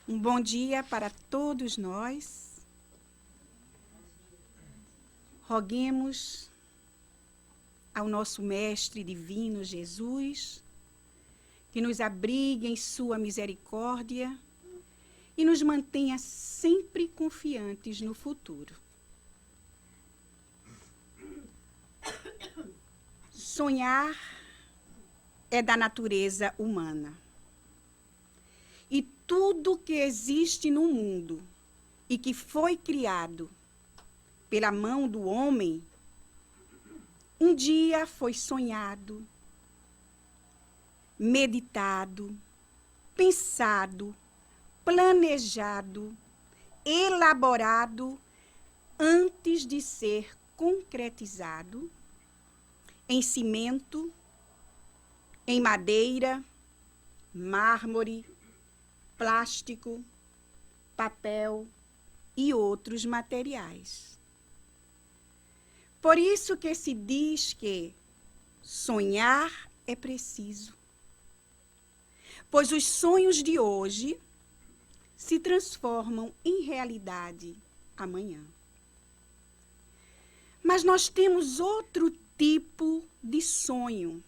Um bom dia para todos nós. Roguemos ao nosso Mestre Divino Jesus que nos abrigue em sua misericórdia e nos mantenha sempre confiantes no futuro. Sonhar é da natureza humana. E tudo que existe no mundo e que foi criado pela mão do homem, um dia foi sonhado, meditado, pensado, planejado, elaborado antes de ser concretizado em cimento, em madeira, mármore, plástico, papel e outros materiais. Por isso que se diz que sonhar é preciso, pois os sonhos de hoje se transformam em realidade amanhã. Mas nós temos outro tipo de sonho,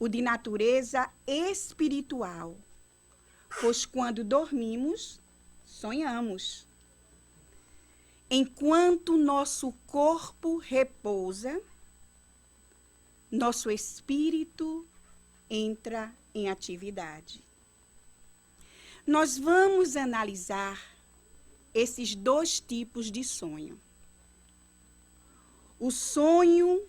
o de natureza espiritual, pois quando dormimos, sonhamos. Enquanto nosso corpo repousa, nosso espírito entra em atividade. Nós vamos analisar esses dois tipos de sonho. O sonho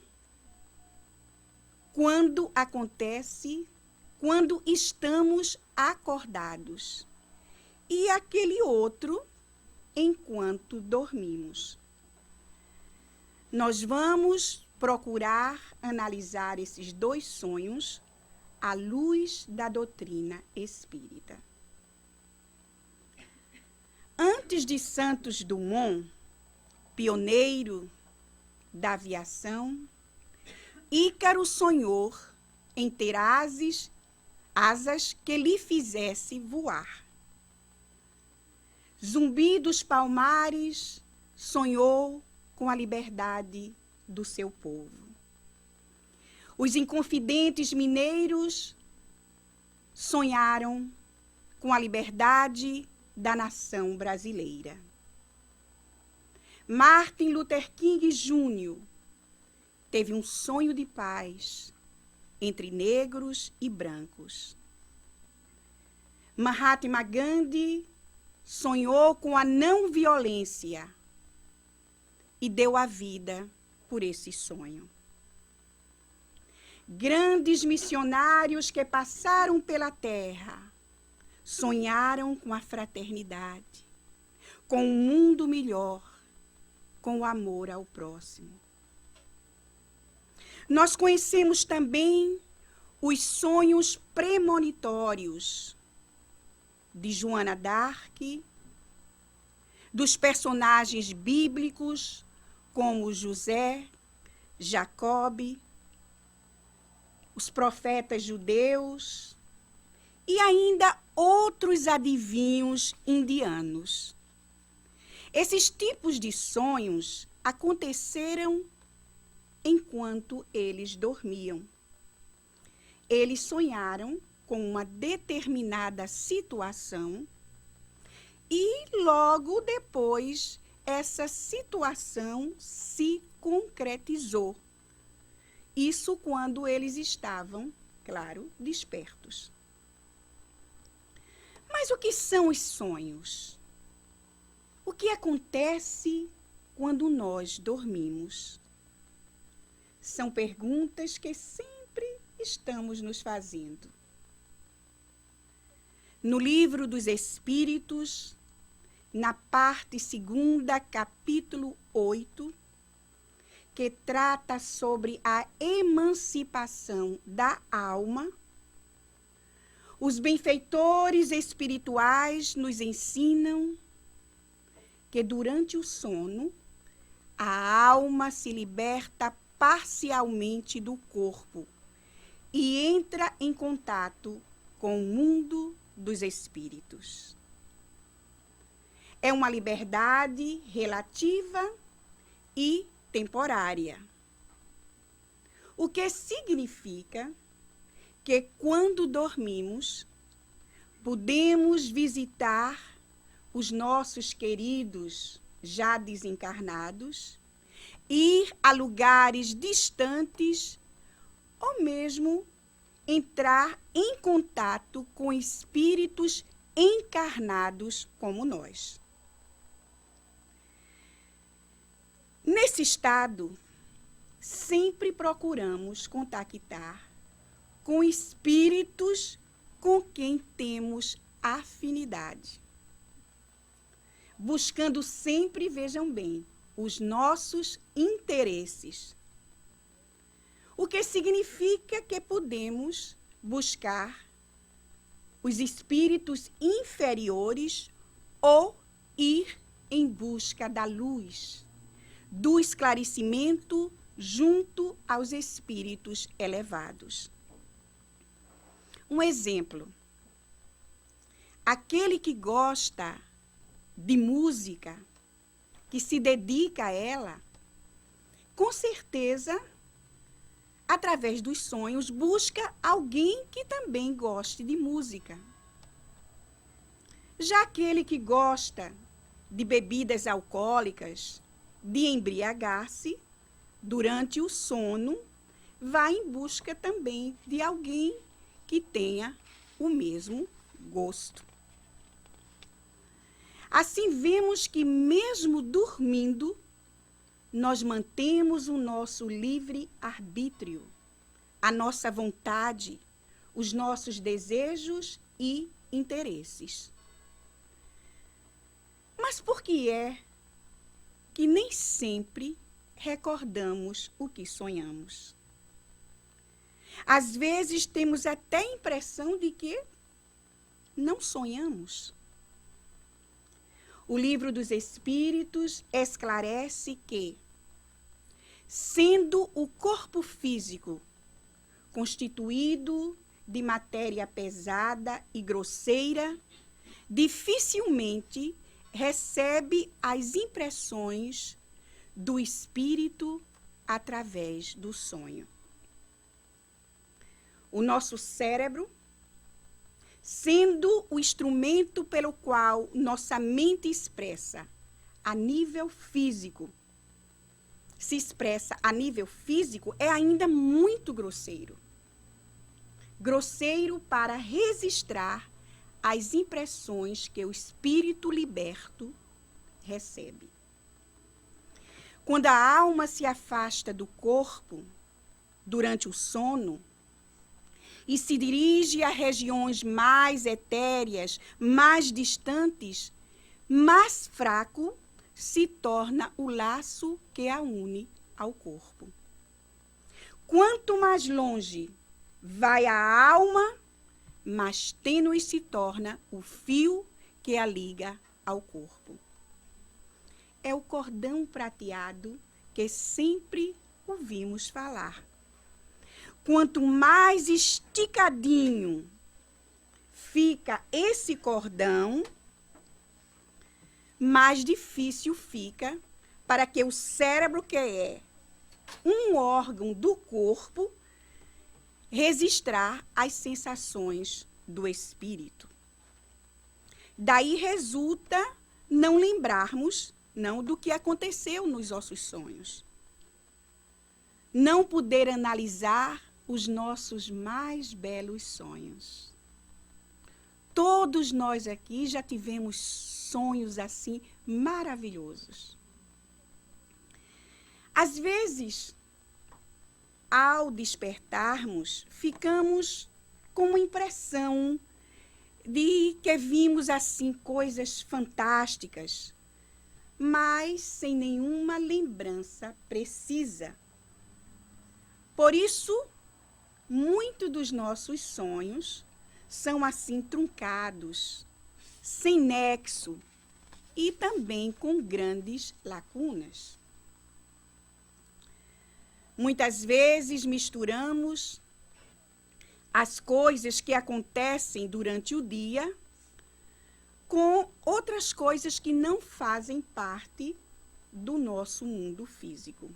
quando acontece, quando estamos acordados, e aquele outro enquanto dormimos. Nós vamos procurar analisar esses dois sonhos à luz da doutrina espírita. Antes de Santos Dumont, pioneiro da aviação, Ícaro sonhou em ter asas que lhe fizesse voar. Zumbi dos Palmares sonhou com a liberdade do seu povo. Os inconfidentes mineiros sonharam com a liberdade da nação brasileira. Martin Luther King Jr. teve um sonho de paz entre negros e brancos. Mahatma Gandhi sonhou com a não violência e deu a vida por esse sonho. Grandes missionários que passaram pela terra sonharam com a fraternidade, com um mundo melhor, com o amor ao próximo. Nós conhecemos também os sonhos premonitórios de Joana d'Arc, dos personagens bíblicos como José, Jacobe, os profetas judeus e ainda outros adivinhos indianos. Esses tipos de sonhos aconteceram enquanto eles dormiam. Eles sonharam com uma determinada situação e logo depois essa situação se concretizou. Isso quando eles estavam, claro, despertos. Mas o que são os sonhos? O que acontece quando nós dormimos? São perguntas que sempre estamos nos fazendo. No Livro dos Espíritos, na parte 2ª, capítulo 8, que trata sobre a emancipação da alma, os benfeitores espirituais nos ensinam que durante o sono, a alma se liberta parcialmente do corpo e entra em contato com o mundo dos espíritos. é uma liberdade relativa e temporária. O que significa que, quando dormimos, podemos visitar os nossos queridos já desencarnados, ir a lugares distantes ou mesmo entrar em contato com espíritos encarnados como nós. Nesse estado, sempre procuramos contactar com espíritos com quem temos afinidade, buscando sempre, vejam bem, os nossos interesses. O que significa que podemos buscar os espíritos inferiores ou ir em busca da luz, do esclarecimento junto aos espíritos elevados. Um exemplo: aquele que gosta de música, que se dedica a ela, com certeza, através dos sonhos, busca alguém que também goste de música. Já aquele que gosta de bebidas alcoólicas, de embriagar-se, durante o sono, vai em busca também de alguém que tenha o mesmo gosto. Assim, vemos que mesmo dormindo, nós mantemos o nosso livre-arbítrio, a nossa vontade, os nossos desejos e interesses. Mas por que é que nem sempre recordamos o que sonhamos? Às vezes temos até a impressão de que não sonhamos. O Livro dos Espíritos esclarece que, sendo o corpo físico constituído de matéria pesada e grosseira, dificilmente recebe as impressões do espírito através do sonho. O nosso cérebro, sendo o instrumento pelo qual nossa mente expressa a nível físico, se expressa a nível físico, é ainda muito grosseiro. Grosseiro para registrar as impressões que o espírito liberto recebe. Quando a alma se afasta do corpo durante o sono e se dirige a regiões mais etéreas, mais distantes, mais fraco se torna o laço que a une ao corpo. Quanto mais longe vai a alma, mais tênue se torna o fio que a liga ao corpo. É o cordão prateado que sempre ouvimos falar. Quanto mais esticadinho fica esse cordão, mais difícil fica para que o cérebro, que é um órgão do corpo, registrar as sensações do espírito. Daí resulta não lembrarmos do que aconteceu nos nossos sonhos. Não poder analisar os nossos mais belos sonhos. Todos nós aqui já tivemos sonhos assim maravilhosos. Às vezes, ao despertarmos, ficamos com uma impressão de que vimos assim coisas fantásticas, mas sem nenhuma lembrança precisa. Por isso, muitos dos nossos sonhos são assim truncados, sem nexo e também com grandes lacunas. Muitas vezes misturamos as coisas que acontecem durante o dia com outras coisas que não fazem parte do nosso mundo físico.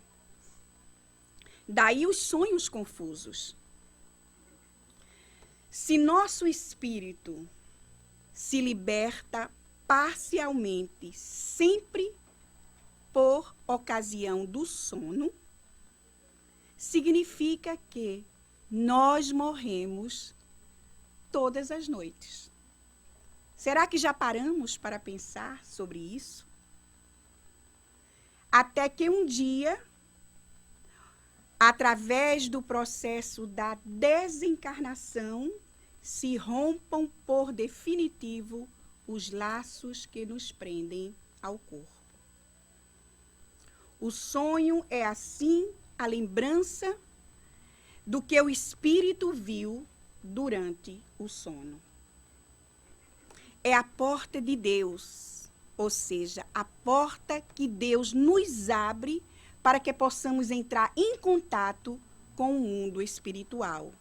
Daí os sonhos confusos. Se nosso espírito se liberta parcialmente, sempre por ocasião do sono, significa que nós morremos todas as noites. Será que já paramos para pensar sobre isso? Até que um dia, através do processo da desencarnação, se rompam por definitivo os laços que nos prendem ao corpo. O sonho é, assim, a lembrança do que o espírito viu durante o sono. É a porta de Deus, ou seja, a porta que Deus nos abre para que possamos entrar em contato com o mundo espiritual,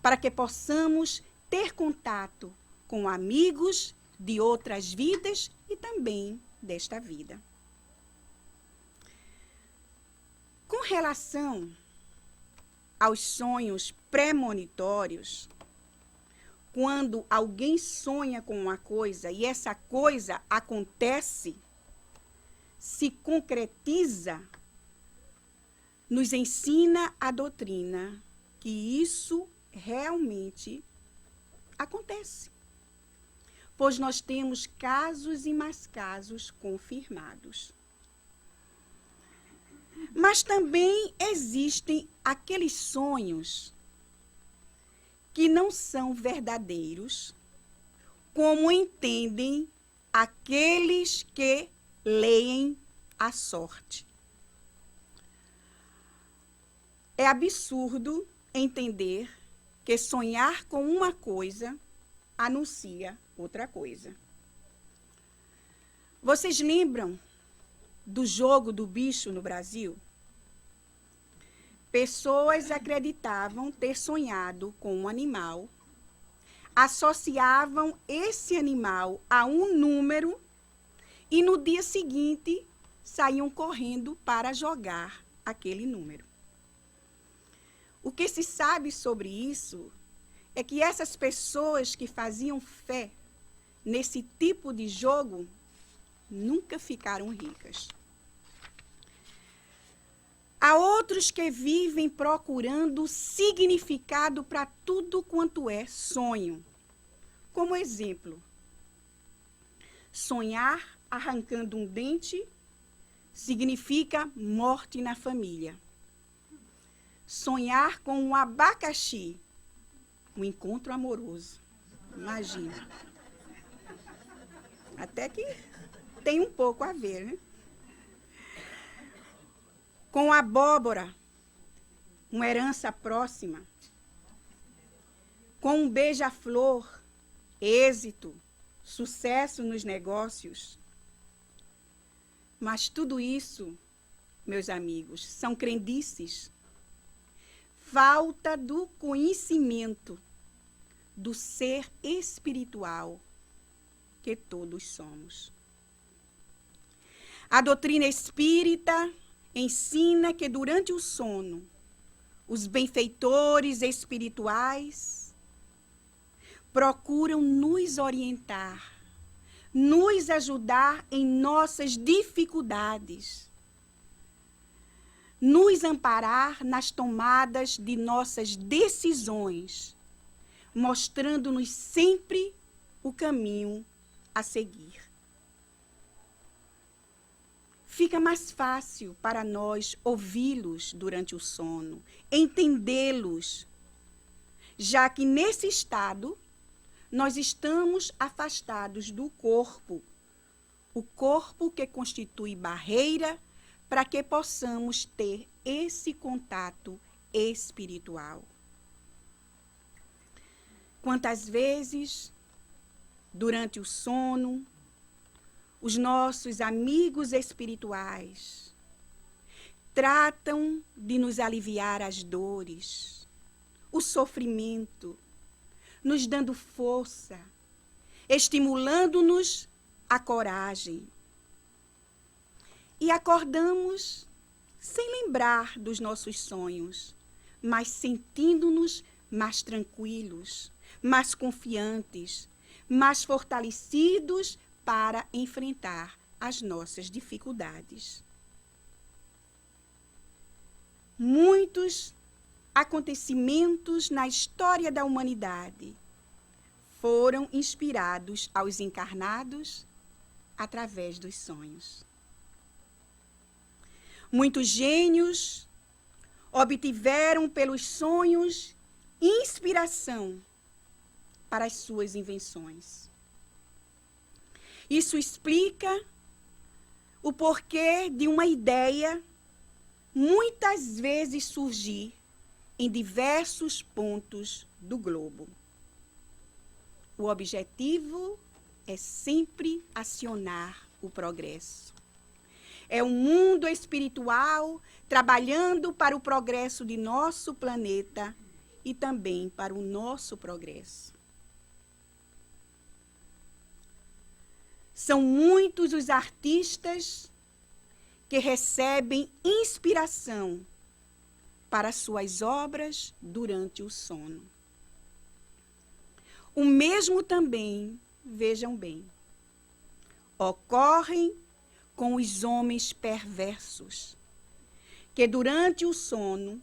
para que possamos ter contato com amigos de outras vidas e também desta vida. Com relação aos sonhos premonitórios, quando alguém sonha com uma coisa e essa coisa acontece, se concretiza, nos ensina a doutrina que isso realmente acontece. Pois nós temos casos e mais casos confirmados. Mas também existem aqueles sonhos que não são verdadeiros, como entendem aqueles que leem a sorte. É absurdo entender que sonhar com uma coisa anuncia outra coisa. Vocês lembram do jogo do bicho no Brasil? Pessoas acreditavam ter sonhado com um animal, associavam esse animal a um número e no dia seguinte saíam correndo para jogar aquele número. O que se sabe sobre isso é que essas pessoas que faziam fé nesse tipo de jogo nunca ficaram ricas. Há outros que vivem procurando significado para tudo quanto é sonho. Como exemplo, sonhar arrancando um dente significa morte na família. Sonhar com um abacaxi, um encontro amoroso. Imagina. Até que tem um pouco a ver, né? Com abóbora, uma herança próxima. Com um beija-flor, êxito, sucesso nos negócios. Mas tudo isso, meus amigos, são crendices. Falta do conhecimento do ser espiritual que todos somos. A doutrina espírita ensina que durante o sono, os benfeitores espirituais procuram nos orientar, nos ajudar em nossas dificuldades, nos amparar nas tomadas de nossas decisões, mostrando-nos sempre o caminho a seguir. Fica mais fácil para nós ouvi-los durante o sono, entendê-los, já que nesse estado nós estamos afastados do corpo, o corpo que constitui barreira para que possamos ter esse contato espiritual. Quantas vezes, durante o sono, os nossos amigos espirituais tratam de nos aliviar as dores, o sofrimento, nos dando força, estimulando-nos a coragem. E acordamos sem lembrar dos nossos sonhos, mas sentindo-nos mais tranquilos, mais confiantes, mais fortalecidos para enfrentar as nossas dificuldades. Muitos acontecimentos na história da humanidade foram inspirados aos encarnados através dos sonhos. Muitos gênios obtiveram pelos sonhos inspiração para as suas invenções. Isso explica o porquê de uma ideia muitas vezes surgir em diversos pontos do globo. O objetivo é sempre acionar o progresso. É um mundo espiritual trabalhando para o progresso de nosso planeta e também para o nosso progresso. São muitos os artistas que recebem inspiração para suas obras durante o sono. O mesmo também, vejam bem, ocorre com os homens perversos, que durante o sono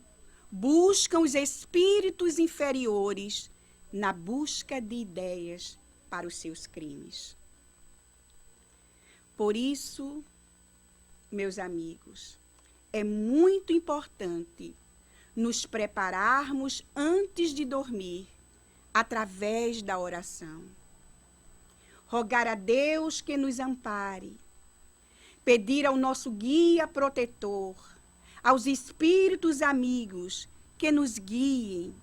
buscam os espíritos inferiores na busca de ideias para os seus crimes. Por isso, meus amigos, é muito importante nos prepararmos antes de dormir, através da oração. Rogar a Deus que nos ampare, pedir ao nosso guia protetor, aos espíritos amigos que nos guiem,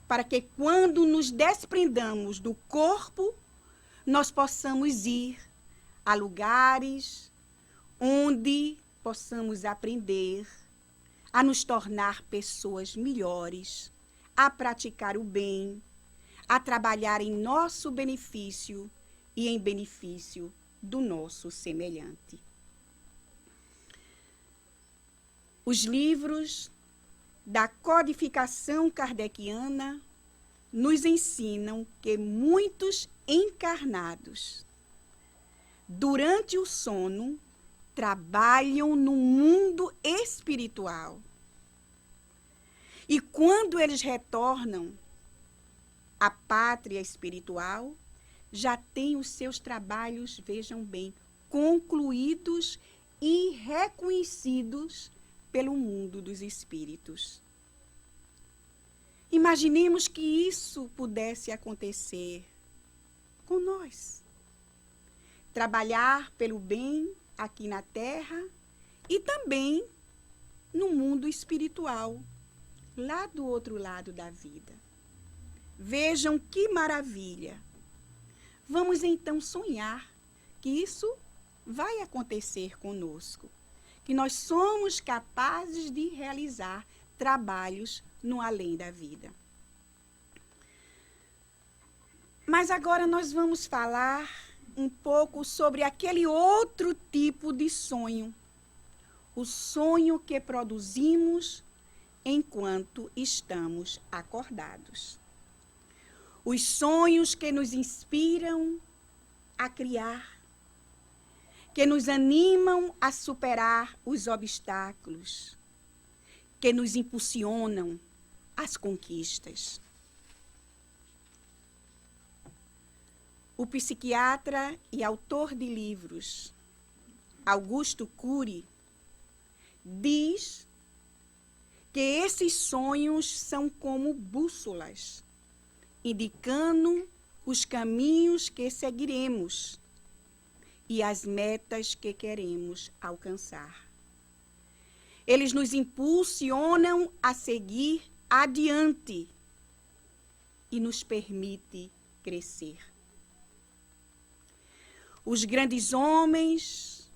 para que quando nos desprendamos do corpo, nós possamos ir a lugares onde possamos aprender a nos tornar pessoas melhores, a praticar o bem, a trabalhar em nosso benefício e em benefício do nosso semelhante. Os livros da codificação kardeciana nos ensinam que muitos encarnados, durante o sono, trabalham no mundo espiritual. E quando eles retornam à pátria espiritual, já têm os seus trabalhos, vejam bem, concluídos e reconhecidos pelo mundo dos espíritos. Imaginemos que isso pudesse acontecer com nós. Trabalhar pelo bem aqui na Terra e também no mundo espiritual, lá do outro lado da vida. Vejam que maravilha! Vamos então sonhar que isso vai acontecer conosco, que nós somos capazes de realizar trabalhos no além da vida. Mas agora nós vamos falar um pouco sobre aquele outro tipo de sonho, o sonho que produzimos enquanto estamos acordados. Os sonhos que nos inspiram a criar, que nos animam a superar os obstáculos, que nos impulsionam às conquistas. O psiquiatra e autor de livros, Augusto Cury, diz que esses sonhos são como bússolas, indicando os caminhos que seguiremos e as metas que queremos alcançar. Eles nos impulsionam a seguir adiante e nos permite crescer. Os grandes homens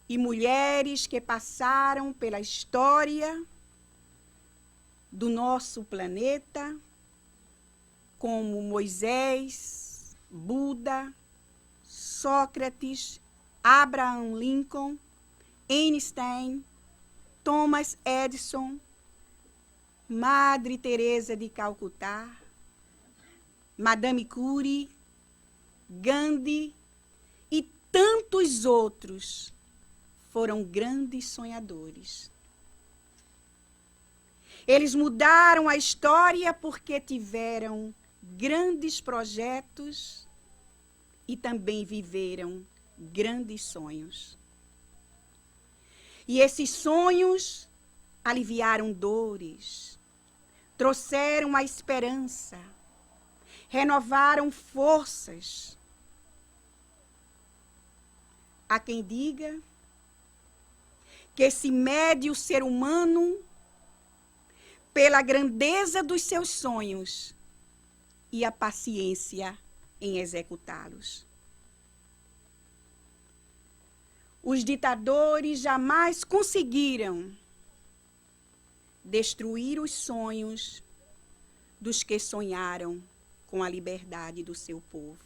e mulheres que passaram pela história do nosso planeta, como Moisés, Buda, Sócrates, Abraham Lincoln, Einstein, Thomas Edison, Madre Teresa de Calcutá, Madame Curie, Gandhi e tantos outros foram grandes sonhadores. Eles mudaram a história porque tiveram grandes projetos e também viveram grandes sonhos. E esses sonhos aliviaram dores, trouxeram a esperança, renovaram forças. Há quem diga que esse médio ser humano, pela grandeza dos seus sonhos e a paciência em executá-los. Os ditadores jamais conseguiram destruir os sonhos dos que sonharam com a liberdade do seu povo.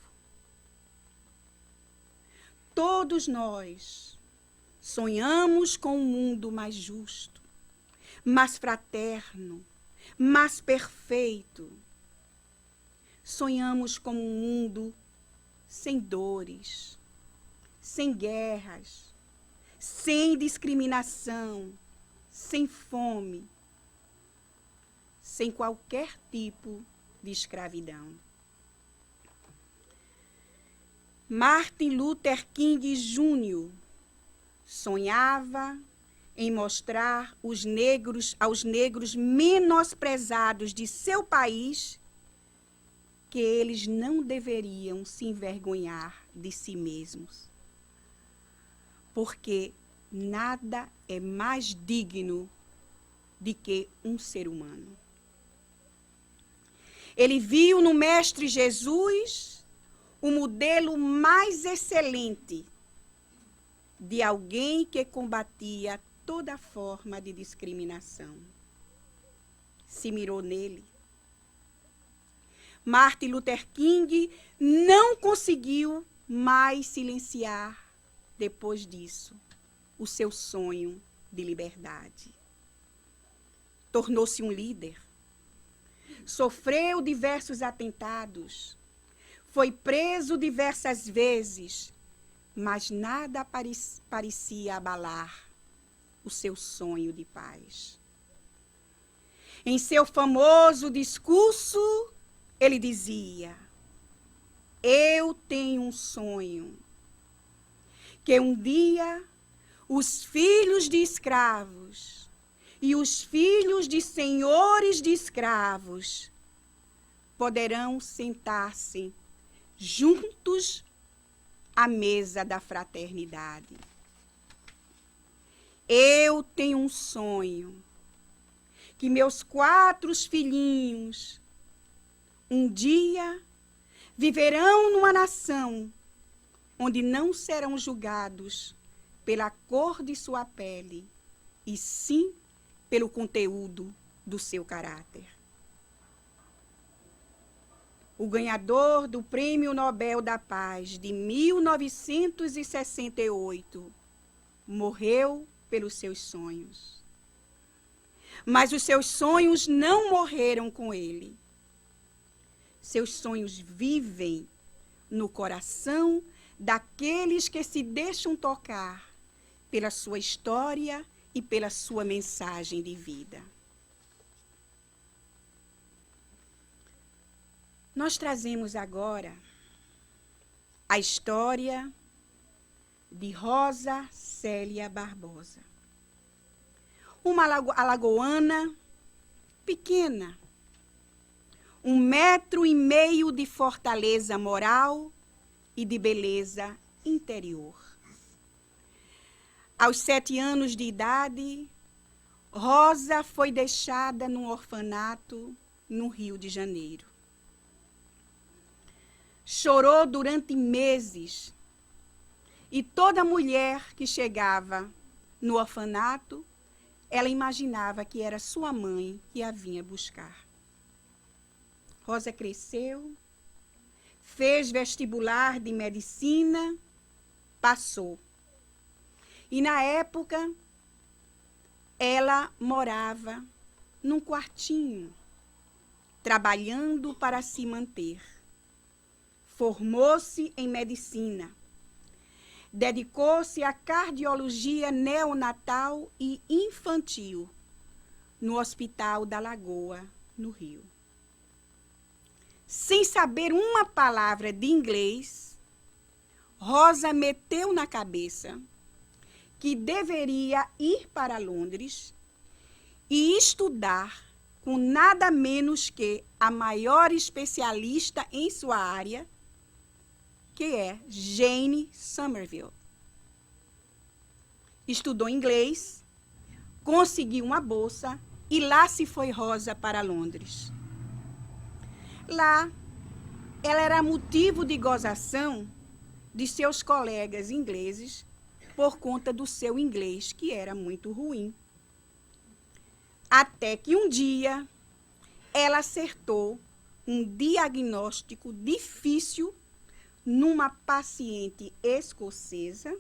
Todos nós sonhamos com um mundo mais justo, mais fraterno, mais perfeito. Sonhamos com um mundo sem dores, sem guerras, sem discriminação, sem fome, sem qualquer tipo de escravidão. Martin Luther King Jr. sonhava em mostrar aos negros menosprezados de seu país que eles não deveriam se envergonhar de si mesmos, porque nada é mais digno do que um ser humano. Ele viu no Mestre Jesus o modelo mais excelente de alguém que combatia toda forma de discriminação. Se mirou nele. Martin Luther King não conseguiu mais silenciar, depois disso, o seu sonho de liberdade. Tornou-se um líder. Sofreu diversos atentados. Foi preso diversas vezes, mas nada parecia abalar o seu sonho de paz. Em seu famoso discurso, ele dizia: eu tenho um sonho, que um dia os filhos de escravos e os filhos de senhores de escravos poderão sentar-se juntos à mesa da fraternidade. Eu tenho um sonho, que meus 4 filhinhos um dia viverão numa nação onde não serão julgados pela cor de sua pele, e sim pelo conteúdo do seu caráter. O ganhador do Prêmio Nobel da Paz de 1968 morreu pelos seus sonhos. Mas os seus sonhos não morreram com ele. Seus sonhos vivem no coração daqueles que se deixam tocar pela sua história e pela sua mensagem de vida. Nós trazemos agora a história de Rosa Célia Barbosa. Uma alagoana pequena, 1,5 metros de fortaleza moral e de beleza interior. Aos 7 anos de idade, Rosa foi deixada num orfanato no Rio de Janeiro. Chorou durante meses, e toda mulher que chegava no orfanato, ela imaginava que era sua mãe que a vinha buscar. Rosa cresceu, Fez vestibular de medicina, passou. E na época, ela morava num quartinho, trabalhando para se manter. Formou-se em medicina. Dedicou-se à cardiologia neonatal e infantil no Hospital da Lagoa, no Rio. Sem saber uma palavra de inglês, Rosa meteu na cabeça que deveria ir para Londres e estudar com nada menos que a maior especialista em sua área, que é Jane Somerville. Estudou inglês, conseguiu uma bolsa e lá se foi Rosa para Londres. Lá, ela era motivo de gozação de seus colegas ingleses por conta do seu inglês, que era muito ruim. Até que um dia, ela acertou um diagnóstico difícil numa paciente escocesa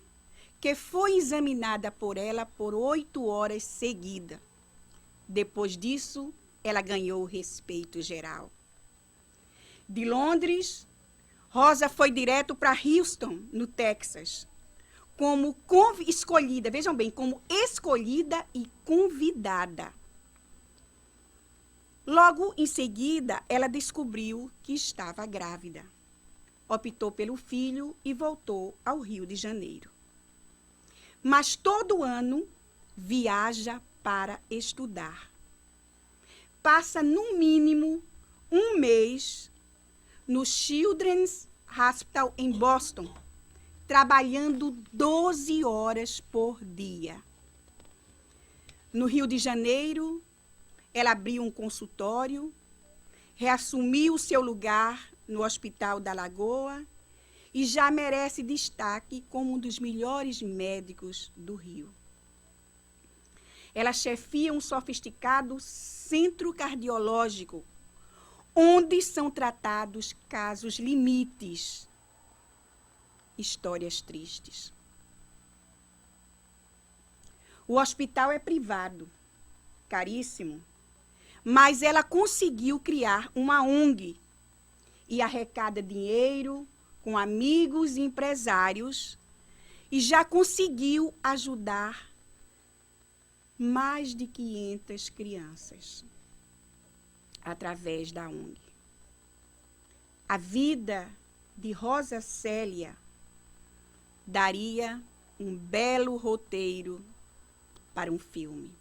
que foi examinada por ela por 8 horas seguidas. Depois disso, ela ganhou o respeito geral. De Londres, Rosa foi direto para Houston, no Texas, como escolhida, vejam bem, como escolhida e convidada. Logo em seguida, ela descobriu que estava grávida. Optou pelo filho e voltou ao Rio de Janeiro. Mas todo ano viaja para estudar. Passa, no mínimo, 1 mês no Children's Hospital em Boston, trabalhando 12 horas por dia. No Rio de Janeiro, ela abriu um consultório, reassumiu seu lugar no Hospital da Lagoa e já merece destaque como um dos melhores médicos do Rio. Ela chefia um sofisticado centro cardiológico, onde são tratados casos limites, histórias tristes. O hospital é privado, caríssimo, mas ela conseguiu criar uma ONG e arrecada dinheiro com amigos e empresários e já conseguiu ajudar mais de 500 crianças através da ONG. A vida de Rosa Célia daria um belo roteiro para um filme.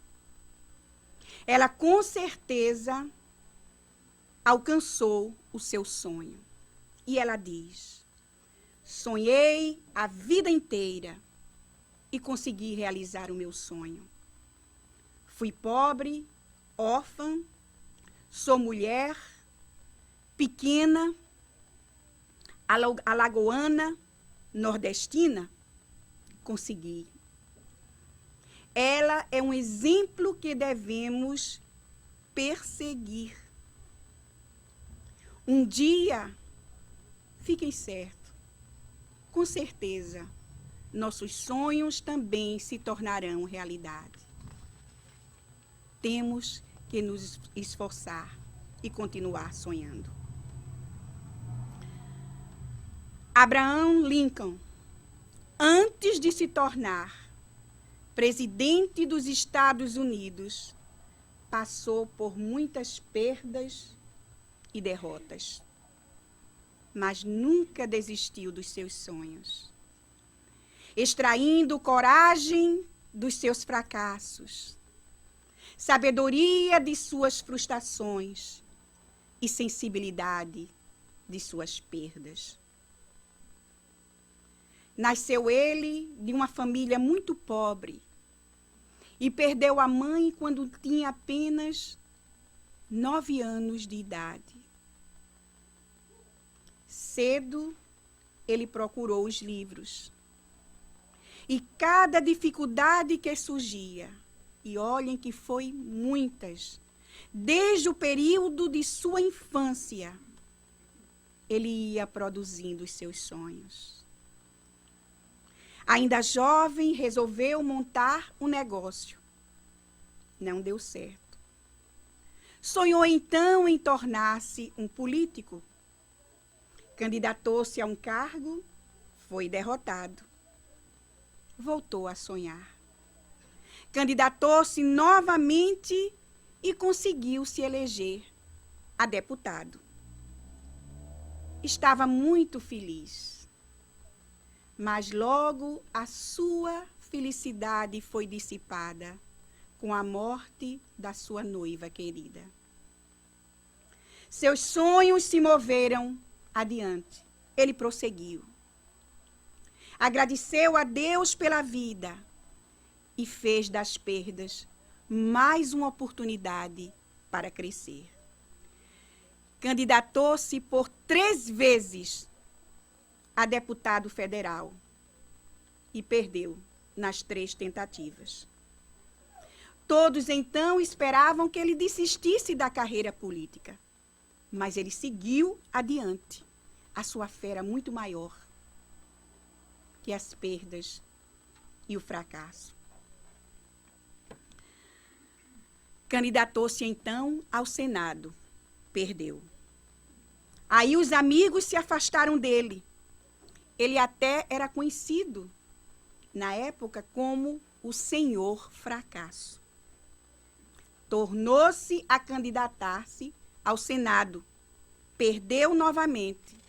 Ela, com certeza, alcançou o seu sonho. E ela diz: sonhei a vida inteira e consegui realizar o meu sonho. Fui pobre, órfã, sou mulher, pequena, alagoana, nordestina, consegui. Ela é um exemplo que devemos perseguir. Um dia, fiquem certos, com certeza, nossos sonhos também se tornarão realidade. Temos que nos esforçar e continuar sonhando. Abraham Lincoln, antes de se tornar presidente dos Estados Unidos, passou por muitas perdas e derrotas, mas nunca desistiu dos seus sonhos, extraindo coragem dos seus fracassos, sabedoria de suas frustrações e sensibilidade de suas perdas. Nasceu ele de uma família muito pobre e perdeu a mãe quando tinha apenas 9 anos de idade. Cedo, ele procurou os livros. E cada dificuldade que surgia, e olhem que foi muitas, desde o período de sua infância, ele ia produzindo os seus sonhos. Ainda jovem, resolveu montar um negócio. Não deu certo. Sonhou então em tornar-se um político. Candidatou-se a um cargo, foi derrotado. Voltou a sonhar. Candidatou-se novamente e conseguiu se eleger a deputado. Estava muito feliz, mas logo a sua felicidade foi dissipada com a morte da sua noiva querida. Seus sonhos se moveram adiante. Ele prosseguiu. Agradeceu a Deus pela vida e fez das perdas mais uma oportunidade para crescer. Candidatou-se por 3 vezes a deputado federal e perdeu nas 3 tentativas. Todos então esperavam que ele desistisse da carreira política, mas ele seguiu adiante. A sua fé era muito maior que as perdas e o fracasso. Candidatou-se então ao Senado, perdeu. Aí os amigos se afastaram dele. Ele até era conhecido na época como o Senhor Fracasso. Tornou-se a candidatar-se ao Senado. Perdeu novamente.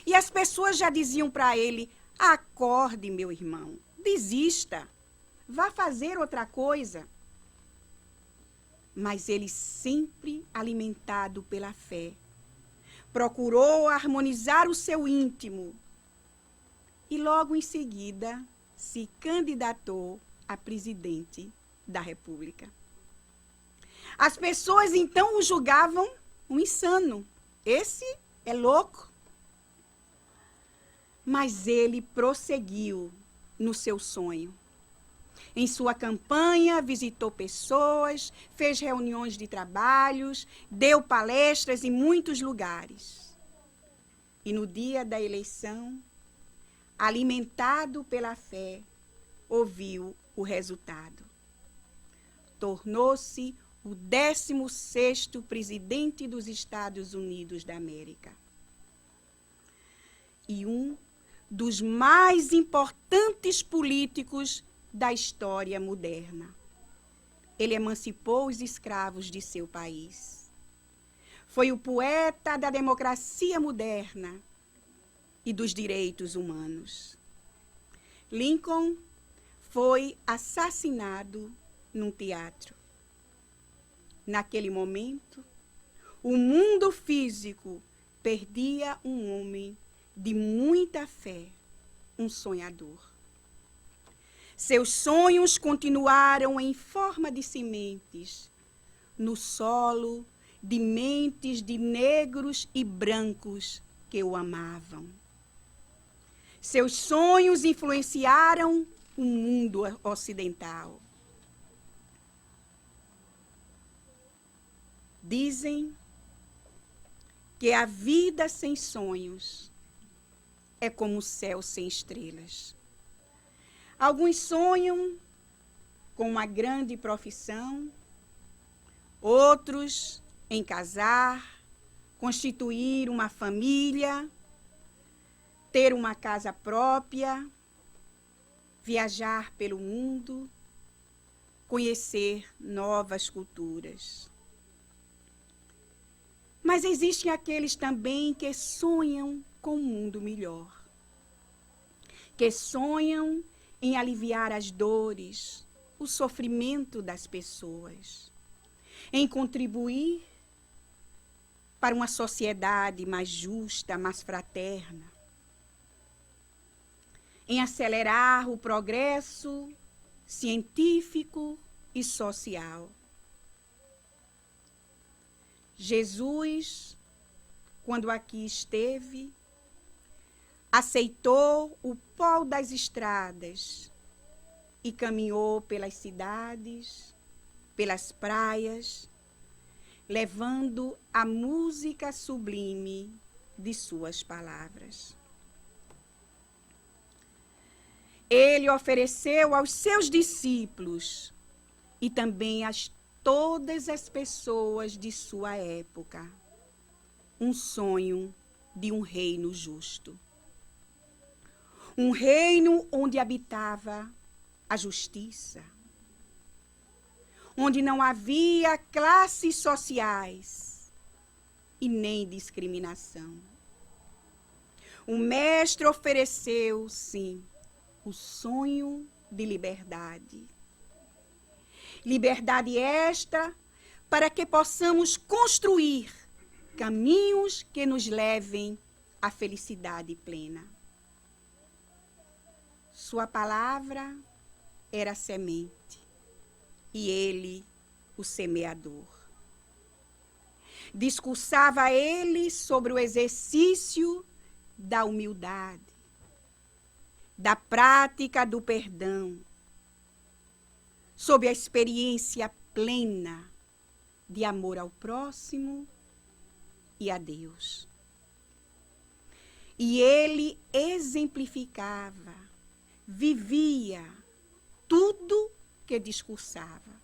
E as pessoas já diziam para ele: acorde, meu irmão, desista, vá fazer outra coisa. Mas ele, sempre alimentado pela fé, procurou harmonizar o seu íntimo e logo em seguida se candidatou a presidente da República. As pessoas então o julgavam um insano. Esse é louco. Mas ele prosseguiu no seu sonho. Em sua campanha, visitou pessoas, fez reuniões de trabalhos, deu palestras em muitos lugares. E no dia da eleição, alimentado pela fé, ouviu o resultado. Tornou-se o 16º presidente dos Estados Unidos da América. E um dos mais importantes políticos da história moderna. Ele emancipou os escravos de seu país. Foi o poeta da democracia moderna e dos direitos humanos. Lincoln foi assassinado num teatro. Naquele momento, o mundo físico perdia um homem de muita fé, um sonhador. Seus sonhos continuaram em forma de sementes, no solo de mentes de negros e brancos que o amavam. Seus sonhos influenciaram o mundo ocidental. Dizem que a vida sem sonhos é como o céu sem estrelas. Alguns sonham com uma grande profissão, outros em casar, constituir uma família, ter uma casa própria, viajar pelo mundo, conhecer novas culturas. Mas existem aqueles também que sonham com um mundo melhor, que sonham em aliviar as dores, o sofrimento das pessoas, em contribuir para uma sociedade mais justa, mais fraterna, em acelerar o progresso científico e social. Jesus, quando aqui esteve, aceitou o pó das estradas e caminhou pelas cidades, pelas praias, levando a música sublime de suas palavras. Ele ofereceu aos seus discípulos e também a todas as pessoas de sua época um sonho de um reino justo. Um reino onde habitava a justiça, onde não havia classes sociais e nem discriminação. O mestre ofereceu, sim, o sonho de liberdade. Liberdade esta para que possamos construir caminhos que nos levem à felicidade plena. Sua palavra era a semente e ele o semeador. Discursava ele sobre o exercício da humildade, da prática do perdão, sobre a experiência plena de amor ao próximo e a Deus. E ele exemplificava, vivia tudo que discursava.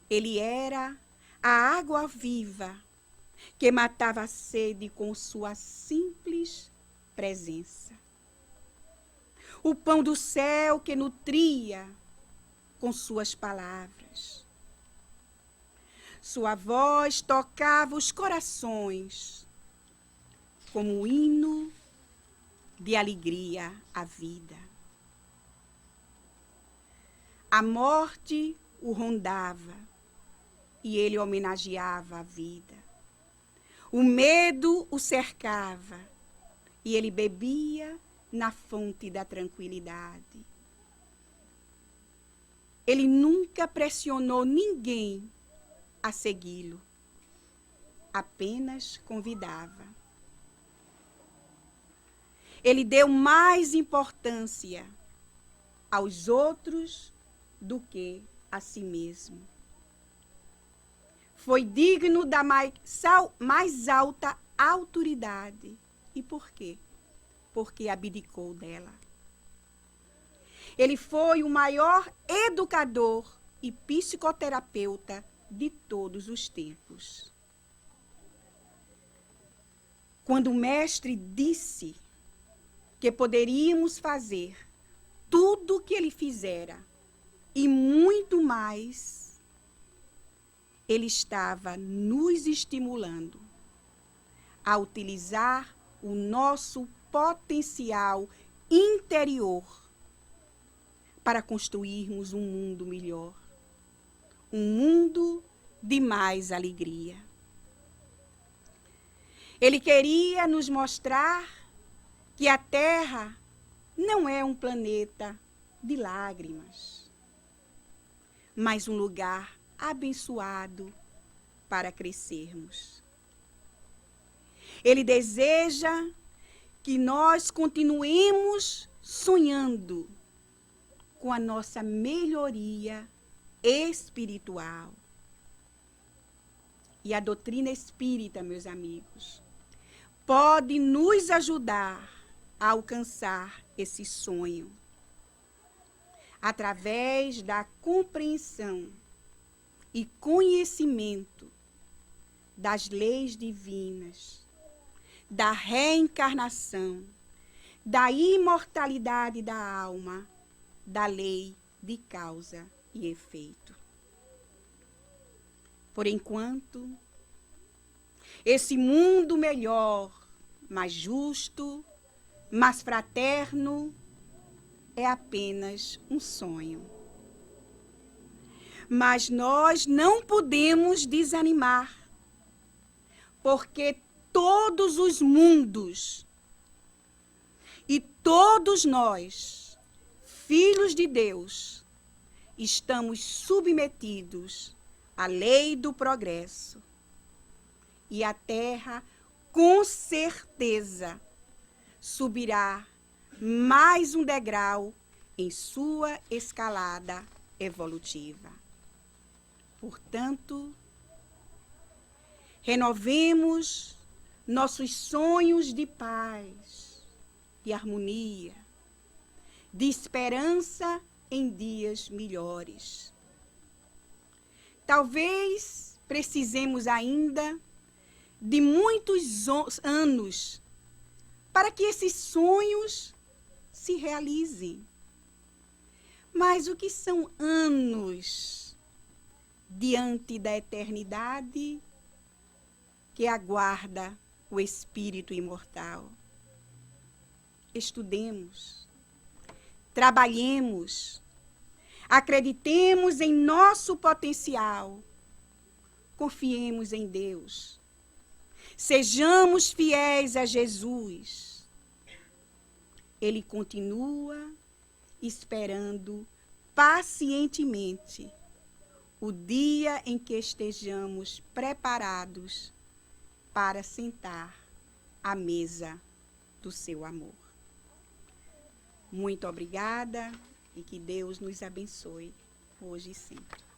Ele era a água viva que matava a sede com sua simples presença. O pão do céu que nutria com suas palavras. Sua voz tocava os corações como um hino de alegria à vida. A morte o rondava e ele homenageava a vida. O medo o cercava e ele bebia na fonte da tranquilidade. Ele nunca pressionou ninguém a segui-lo, apenas convidava. Ele deu mais importância aos outros do que a si mesmo. Foi digno da mais alta autoridade. E por quê? Porque abdicou dela. Ele foi o maior educador e psicoterapeuta de todos os tempos. Quando o mestre disse que poderíamos fazer tudo o que ele fizera e muito mais, ele estava nos estimulando a utilizar o nosso potencial interior para construirmos um mundo melhor, um mundo de mais alegria. Ele queria nos mostrar que a Terra não é um planeta de lágrimas, mas um lugar abençoado para crescermos. Ele deseja que nós continuemos sonhando com a nossa melhoria espiritual. E a doutrina espírita, meus amigos, pode nos ajudar a alcançar esse sonho através da compreensão e conhecimento das leis divinas, da reencarnação, da imortalidade da alma, da lei de causa e efeito. Por enquanto, esse mundo melhor, mais justo, mais fraterno, é apenas um sonho. Mas nós não podemos desanimar, porque todos os mundos e todos nós, filhos de Deus, estamos submetidos à lei do progresso. E a Terra, com certeza, subirá mais um degrau em sua escalada evolutiva. Portanto, renovemos nossos sonhos de paz, de harmonia, de esperança em dias melhores. Talvez precisemos ainda de muitos anos para que esses sonhos se realizem. Mas o que são anos diante da eternidade que aguarda o Espírito imortal? Estudemos, trabalhemos, acreditemos em nosso potencial, confiemos em Deus, sejamos fiéis a Jesus. Ele continua esperando pacientemente o dia em que estejamos preparados para sentar à mesa do seu amor. Muito obrigada e que Deus nos abençoe hoje e sempre.